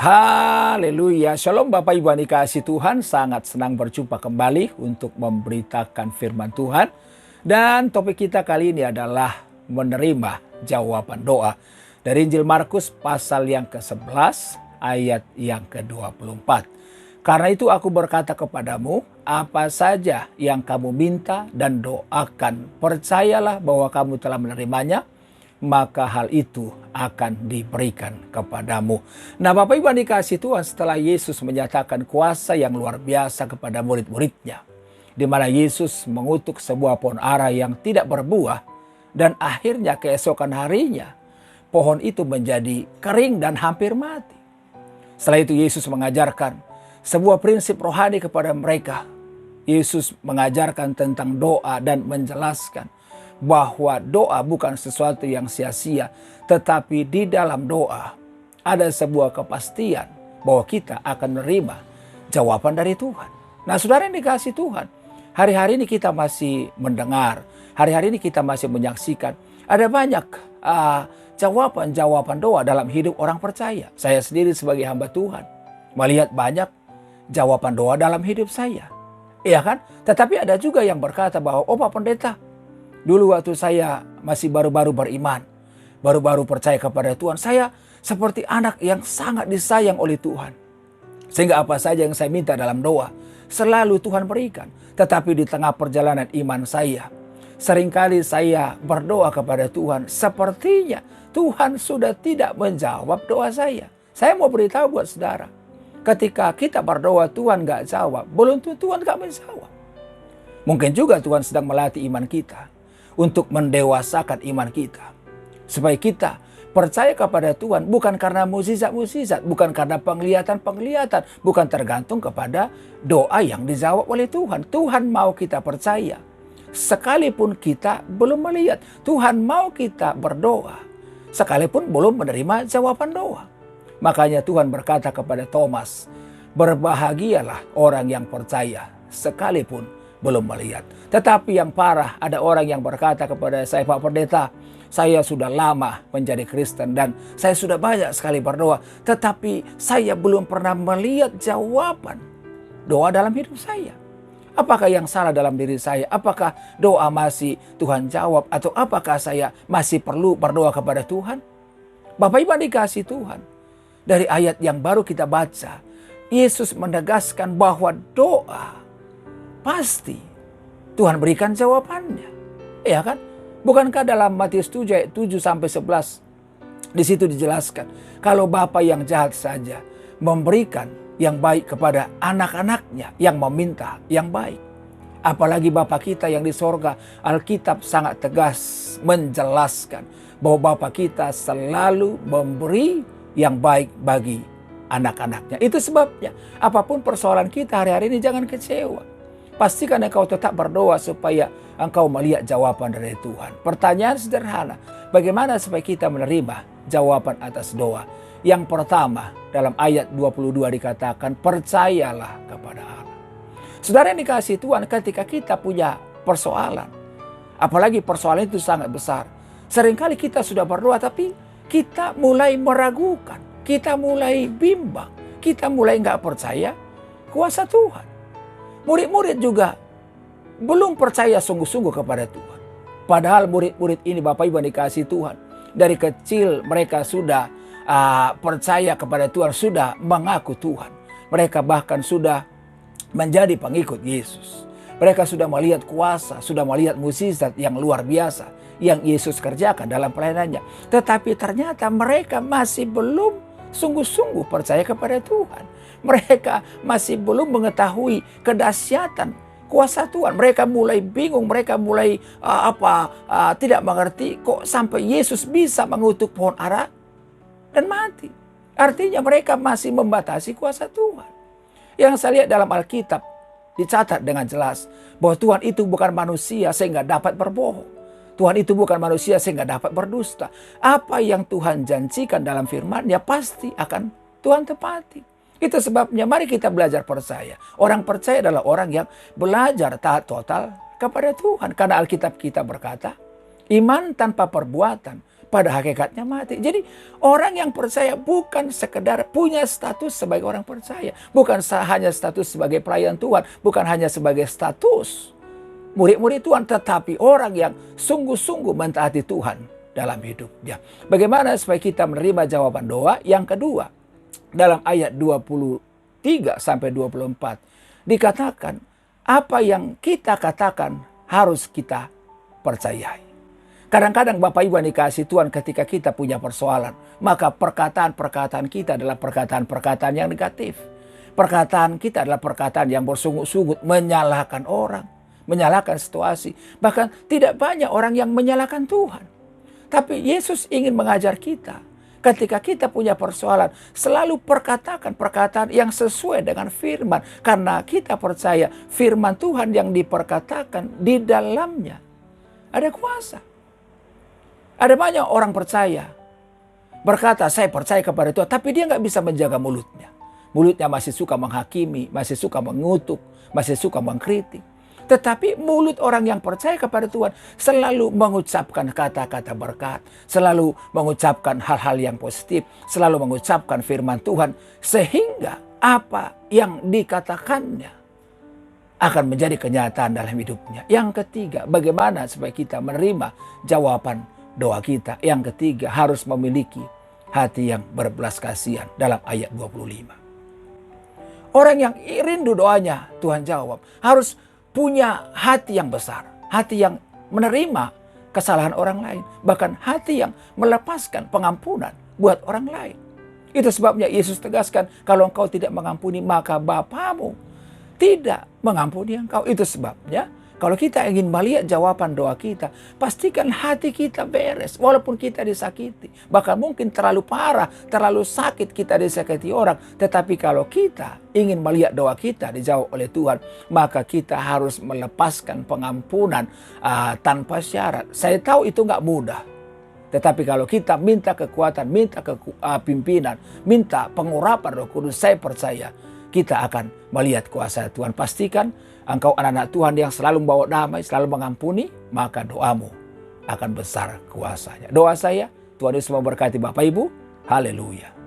Haleluya, Shalom Bapak Ibu yang dikasihi Tuhan, sangat senang berjumpa kembali untuk memberitakan firman Tuhan. Dan topik kita kali ini adalah menerima jawaban doa. Dari Injil Markus pasal yang ke-11 ayat yang ke-24. Karena itu aku berkata kepadamu, apa saja yang kamu minta dan doakan, percayalah bahwa kamu telah menerimanya, maka hal itu akan diberikan kepadamu. Nah Bapak Ibu yang dikasihi Tuhan, setelah Yesus menyatakan kuasa yang luar biasa kepada murid-muridnya, di mana Yesus mengutuk sebuah pohon ara yang tidak berbuah, dan akhirnya keesokan harinya pohon itu menjadi kering dan hampir mati. Setelah itu Yesus mengajarkan sebuah prinsip rohani kepada mereka. Yesus mengajarkan tentang doa dan menjelaskan bahwa doa bukan sesuatu yang sia-sia, tetapi di dalam doa ada sebuah kepastian bahwa kita akan menerima jawaban dari Tuhan. Nah saudara yang dikasihi Tuhan, hari-hari ini kita masih mendengar, hari-hari ini kita masih menyaksikan ada banyak jawaban-jawaban doa dalam hidup orang percaya. Saya sendiri sebagai hamba Tuhan melihat banyak jawaban doa dalam hidup saya. Iya kan? Tetapi ada juga yang berkata bahwa, oh Pak Pendeta, dulu waktu saya masih baru-baru beriman, baru-baru percaya kepada Tuhan, saya seperti anak yang sangat disayang oleh Tuhan. Sehingga apa saja yang saya minta dalam doa, selalu Tuhan berikan. Tetapi di tengah perjalanan iman saya, seringkali saya berdoa kepada Tuhan, sepertinya Tuhan sudah tidak menjawab doa saya. Saya mau beritahu buat saudara, ketika kita berdoa Tuhan gak jawab, belum tentu Tuhan gak menjawab. Mungkin juga Tuhan sedang melatih iman kita, untuk mendewasakan iman kita, supaya kita percaya kepada Tuhan bukan karena mukjizat-mukjizat, bukan karena penglihatan-penglihatan, bukan tergantung kepada doa yang dijawab oleh Tuhan. Tuhan mau kita percaya sekalipun kita belum melihat. Tuhan mau kita berdoa sekalipun belum menerima jawaban doa. Makanya Tuhan berkata kepada Thomas, berbahagialah orang yang percaya sekalipun belum melihat. Tetapi yang parah, ada orang yang berkata kepada saya, Pak Pendeta, saya sudah lama menjadi Kristen dan saya sudah banyak sekali berdoa, tetapi saya belum pernah melihat jawaban doa dalam hidup saya. Apakah yang salah dalam diri saya? Apakah doa masih Tuhan jawab? Atau apakah saya masih perlu berdoa kepada Tuhan? Bapak Ibu dikasihi Tuhan, dari ayat yang baru kita baca, Yesus menegaskan bahwa doa pasti Tuhan berikan jawabannya. Ya kan? Bukankah dalam Matius 7 ayat 7 sampai 11 di situ dijelaskan, kalau Bapa yang jahat saja memberikan yang baik kepada anak-anaknya yang meminta yang baik, apalagi Bapa kita yang di sorga. Alkitab sangat tegas menjelaskan bahwa Bapa kita selalu memberi yang baik bagi anak-anaknya. Itu sebabnya apapun persoalan kita hari-hari ini, jangan kecewa. Pastikan engkau tetap berdoa supaya engkau melihat jawaban dari Tuhan. Pertanyaan sederhana, bagaimana supaya kita menerima jawaban atas doa? Yang pertama, dalam ayat 22 dikatakan, percayalah kepada Allah. Saudara yang dikasihi Tuhan, ketika kita punya persoalan, apalagi persoalan itu sangat besar, seringkali kita sudah berdoa tapi kita mulai meragukan, kita mulai bimbang, kita mulai nggak percaya kuasa Tuhan. Murid-murid juga belum percaya sungguh-sungguh kepada Tuhan. Padahal murid-murid ini Bapak Ibu dikasihi Tuhan, dari kecil mereka sudah percaya kepada Tuhan, sudah mengaku Tuhan. Mereka bahkan sudah menjadi pengikut Yesus. Mereka sudah melihat kuasa, sudah melihat mukjizat yang luar biasa yang Yesus kerjakan dalam pelayanannya. Tetapi ternyata mereka masih belum sungguh-sungguh percaya kepada Tuhan. Mereka masih belum mengetahui kedahsyatan kuasa Tuhan. Mereka mulai bingung, mereka mulai tidak mengerti kok sampai Yesus bisa mengutuk pohon ara dan mati. Artinya mereka masih membatasi kuasa Tuhan. Yang saya lihat dalam Alkitab dicatat dengan jelas bahwa Tuhan itu bukan manusia sehingga dapat berbohong. Tuhan itu bukan manusia sehingga dapat berdusta. Apa yang Tuhan janjikan dalam firman-Nya pasti akan Tuhan tepati. Itu sebabnya mari kita belajar percaya. Orang percaya adalah orang yang belajar taat total kepada Tuhan. Karena Alkitab kita berkata, iman tanpa perbuatan pada hakikatnya mati. Jadi orang yang percaya bukan sekedar punya status sebagai orang percaya. Bukan hanya status sebagai pelayan Tuhan. Bukan hanya sebagai status murid-murid Tuhan. Tetapi orang yang sungguh-sungguh mentaati Tuhan dalam hidupnya. Bagaimana supaya kita menerima jawaban doa? Yang kedua, dalam ayat 23 sampai 24 dikatakan apa yang kita katakan harus kita percayai. Kadang-kadang Bapak Ibu yang dikasihi Tuhan, ketika kita punya persoalan, maka perkataan-perkataan kita adalah perkataan-perkataan yang negatif. Perkataan kita adalah perkataan yang bersungut-sungut menyalahkan orang, menyalahkan situasi. Bahkan tidak banyak orang yang menyalahkan Tuhan. Tapi Yesus ingin mengajar kita, ketika kita punya persoalan, selalu perkatakan perkataan yang sesuai dengan firman. Karena kita percaya firman Tuhan yang diperkatakan di dalamnya ada kuasa. Ada banyak orang percaya, berkata saya percaya kepada Tuhan, tapi dia nggak bisa menjaga mulutnya. Mulutnya masih suka menghakimi, masih suka mengutuk, masih suka mengkritik. Tetapi mulut orang yang percaya kepada Tuhan selalu mengucapkan kata-kata berkat, selalu mengucapkan hal-hal yang positif, selalu mengucapkan firman Tuhan, sehingga apa yang dikatakannya akan menjadi kenyataan dalam hidupnya. Yang ketiga, bagaimana supaya kita menerima jawaban doa kita? Yang ketiga, harus memiliki hati yang berbelas kasihan dalam ayat 25. Orang yang rindu doanya Tuhan jawab harus punya hati yang besar, hati yang menerima kesalahan orang lain, bahkan hati yang melepaskan pengampunan buat orang lain. Itu sebabnya Yesus tegaskan, kalau engkau tidak mengampuni maka Bapamu tidak mengampuni engkau. Itu sebabnya kalau kita ingin melihat jawaban doa kita, pastikan hati kita beres. Walaupun kita disakiti. Bahkan mungkin terlalu parah, terlalu sakit kita disakiti orang. Tetapi kalau kita ingin melihat doa kita dijawab oleh Tuhan, maka kita harus melepaskan pengampunan tanpa syarat. Saya tahu itu nggak mudah. Tetapi kalau kita minta kekuatan, minta pimpinan, minta pengurapan Roh Kudus, saya percaya kita akan melihat kuasa Tuhan. Pastikan engkau anak-anak Tuhan yang selalu membawa damai, selalu mengampuni, maka doamu akan besar kuasanya. Doa saya, Tuhan Yesus memberkati Bapak Ibu. Haleluya.